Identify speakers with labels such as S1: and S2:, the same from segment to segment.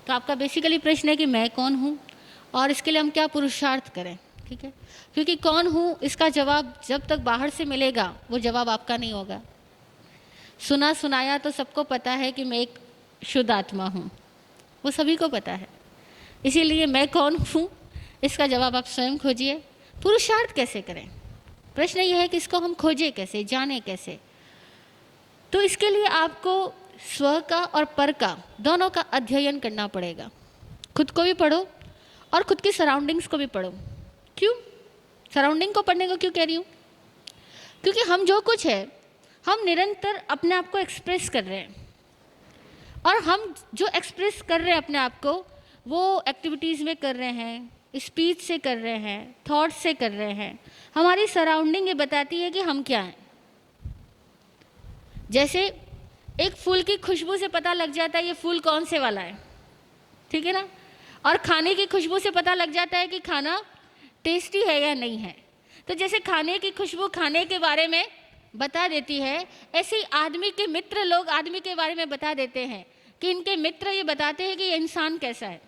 S1: तो आपका बेसिकली प्रश्न है कि मैं कौन हूँ और इसके लिए हम क्या पुरुषार्थ करें, ठीक है। क्योंकि कौन हूँ इसका जवाब जब तक बाहर से मिलेगा वो जवाब आपका नहीं होगा। सुना सुनाया तो सबको पता है कि मैं एक शुद्ध आत्मा हूँ, वो सभी को पता है। इसीलिए मैं कौन हूँ इसका जवाब आप स्वयं खोजिए। पुरुषार्थ कैसे करें, प्रश्न ये है कि इसको हम खोजें कैसे, जाने कैसे। तो इसके लिए आपको स्व का और पर का दोनों का अध्ययन करना पड़ेगा। खुद को भी पढ़ो और खुद की सराउंडिंग्स को भी पढ़ो। क्यों सराउंडिंग को पढ़ने को क्यों कह रही हूँ? क्योंकि हम जो कुछ है हम निरंतर अपने आप को एक्सप्रेस कर रहे हैं, और हम जो एक्सप्रेस कर रहे हैं अपने आप को वो एक्टिविटीज़ में कर रहे हैं, स्पीच से कर रहे हैं, थॉट्स से कर रहे हैं। हमारी सराउंडिंग ये बताती है कि हम क्या हैं। जैसे एक फूल की खुशबू से पता लग जाता है ये फूल कौन से वाला है, ठीक है ना। और खाने की खुशबू से पता लग जाता है कि खाना टेस्टी है या नहीं है। तो जैसे खाने की खुशबू खाने के बारे में बता देती है, ऐसे ही आदमी के मित्र लोग आदमी के बारे में बता देते हैं कि इनके मित्र ये बताते हैं कि ये इंसान कैसा है।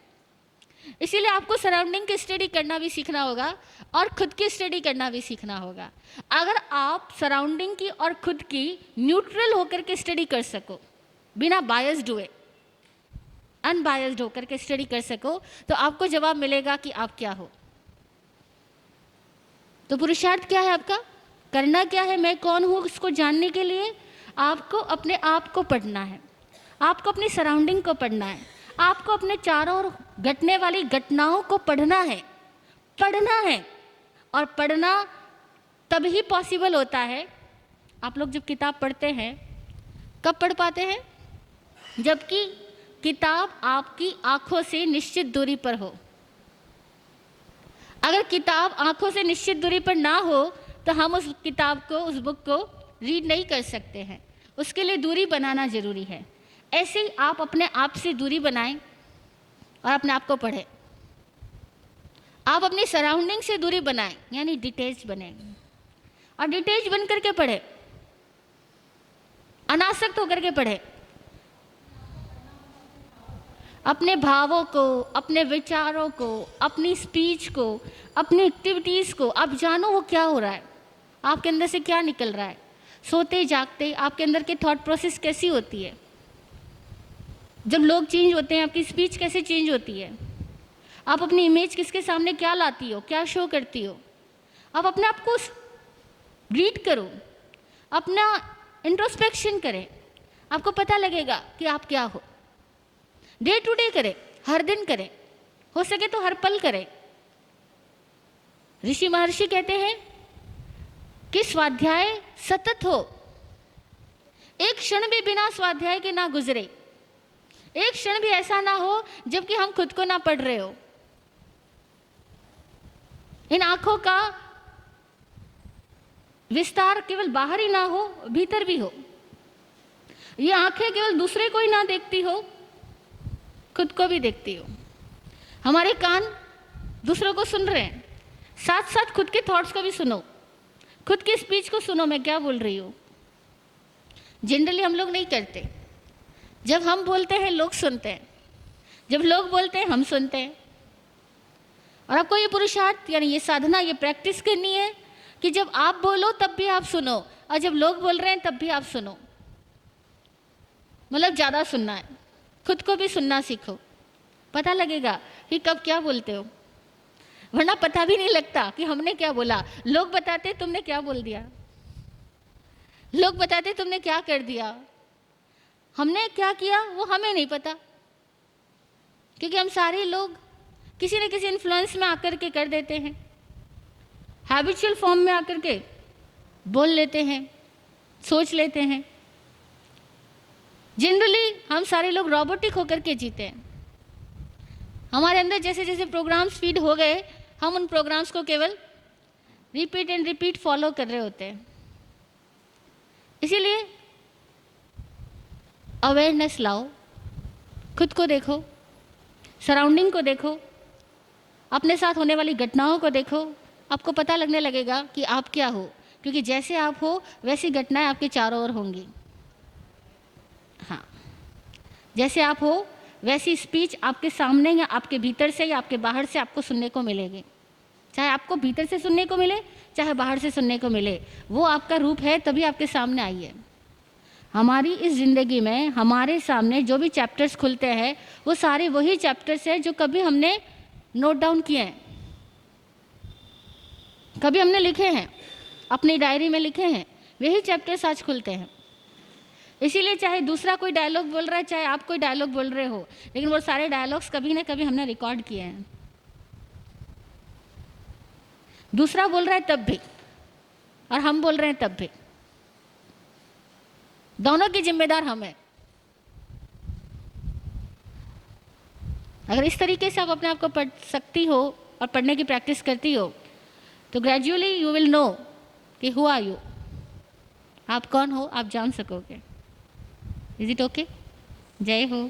S1: इसीलिए आपको सराउंडिंग की स्टडी करना भी सीखना होगा और खुद की स्टडी करना भी सीखना होगा। अगर आप सराउंडिंग की और खुद की न्यूट्रल होकर के स्टडी कर सको, बिना बायस्ड हुए, अनबायस्ड होकर के स्टडी कर सको, तो आपको जवाब मिलेगा कि आप क्या हो। तो पुरुषार्थ क्या है आपका, करना क्या है, मैं कौन हूँ इसको जानने के लिए आपको अपने आप को पढ़ना है, आपको अपनी सराउंडिंग को पढ़ना है, आपको अपने चारों ओर घटने वाली घटनाओं को पढ़ना है। और पढ़ना तभी पॉसिबल होता है, आप लोग जब किताब पढ़ते हैं कब पढ़ पाते हैं, जबकि किताब आपकी आंखों से निश्चित दूरी पर हो। अगर किताब आंखों से निश्चित दूरी पर ना हो तो हम उस किताब को, उस बुक को रीड नहीं कर सकते हैं। उसके लिए दूरी बनाना ज़रूरी है। ऐसे ही आप अपने आप से दूरी बनाएं और अपने आप को पढ़ें। आप अपनी सराउंडिंग से दूरी बनाएं, यानी डिटेच बने, और डिटेच बन करके पढ़ें, अनासक्त होकर के पढ़ें। अपने भावों को, अपने विचारों को, अपनी स्पीच को, अपनी एक्टिविटीज़ को आप जानो, वो क्या हो रहा है, आपके अंदर से क्या निकल रहा है। सोते जागते आपके अंदर के थॉट प्रोसेस कैसी होती है, जब लोग चेंज होते हैं आपकी स्पीच कैसे चेंज होती है, आप अपनी इमेज किसके सामने क्या लाती हो, क्या शो करती हो। आप अपने आप को रीड करो, अपना इंट्रोस्पेक्शन करें, आपको पता लगेगा कि आप क्या हो। डे टू डे करें, हर दिन करें, हो सके तो हर पल करें। ऋषि महर्षि कहते हैं कि स्वाध्याय सतत हो, एक क्षण भी बिना स्वाध्याय के ना गुजरे, एक क्षण भी ऐसा ना हो जबकि हम खुद को ना पढ़ रहे हो। इन आंखों का विस्तार केवल बाहर ही ना हो, भीतर भी हो। ये आंखें केवल दूसरे को ही ना देखती हो, खुद को भी देखती हो। हमारे कान दूसरों को सुन रहे हैं, साथ साथ खुद के थॉट्स को भी सुनो, खुद की स्पीच को सुनो, मैं क्या बोल रही हूँ। जनरली हम लोग नहीं करते। जब हम बोलते हैं लोग सुनते हैं, जब लोग बोलते हैं हम सुनते हैं। और आपको ये पुरुषार्थ यानी ये साधना, ये प्रैक्टिस करनी है कि जब आप बोलो तब भी आप सुनो, और जब लोग बोल रहे हैं तब भी आप सुनो। मतलब ज़्यादा सुनना है, खुद को भी सुनना सीखो, पता लगेगा कि कब क्या बोलते हो, वरना पता भी नहीं लगता कि हमने क्या बोला। लोग बताते तुमने क्या बोल दिया, लोग बताते तुमने क्या कर दिया, हमने क्या किया वो हमें नहीं पता, क्योंकि हम सारे लोग किसी न किसी इन्फ्लुएंस में आकर के कर देते हैं, हैबिचुअल फॉर्म में आकर के बोल लेते हैं, सोच लेते हैं। जनरली हम सारे लोग रोबोटिक होकर के जीते हैं। हमारे अंदर जैसे जैसे प्रोग्राम्स फीड हो गए, हम उन प्रोग्राम्स को केवल रिपीट एंड रिपीट फॉलो कर रहे होते हैं। इसीलिए अवेयरनेस लाओ, खुद को देखो, सराउंडिंग को देखो, अपने साथ होने वाली घटनाओं को देखो, आपको पता लगने लगेगा कि आप क्या हो। क्योंकि जैसे आप हो वैसी घटनाएं आपके चारों ओर होंगी। हाँ, जैसे आप हो वैसी स्पीच आपके सामने या आपके भीतर से या आपके बाहर से आपको सुनने को मिलेगी। चाहे आपको भीतर से सुनने को मिले, चाहे बाहर से सुनने को मिले, वो आपका रूप है, तभी आपके सामने आई है। हमारी इस ज़िंदगी में हमारे सामने जो भी चैप्टर्स खुलते हैं, वो सारे वही चैप्टर्स हैं जो कभी हमने नोट डाउन किए हैं, कभी हमने लिखे हैं, अपनी डायरी में लिखे हैं, वही चैप्टर्स आज खुलते हैं। इसीलिए चाहे दूसरा कोई डायलॉग बोल रहा है, चाहे आप कोई डायलॉग बोल रहे हो, लेकिन वो सारे डायलॉग्स कभी ना कभी हमने रिकॉर्ड किए हैं। दूसरा बोल रहा है तब भी, और हम बोल रहे हैं तब भी, दोनों की जिम्मेदार हम हैं। अगर इस तरीके से आप अपने आप को पढ़ सकती हो और पढ़ने की प्रैक्टिस करती हो, तो ग्रेजुअली यू विल नो कि हु आर यू, आप कौन हो, आप जान सकोगे। Is it okay? जय हो।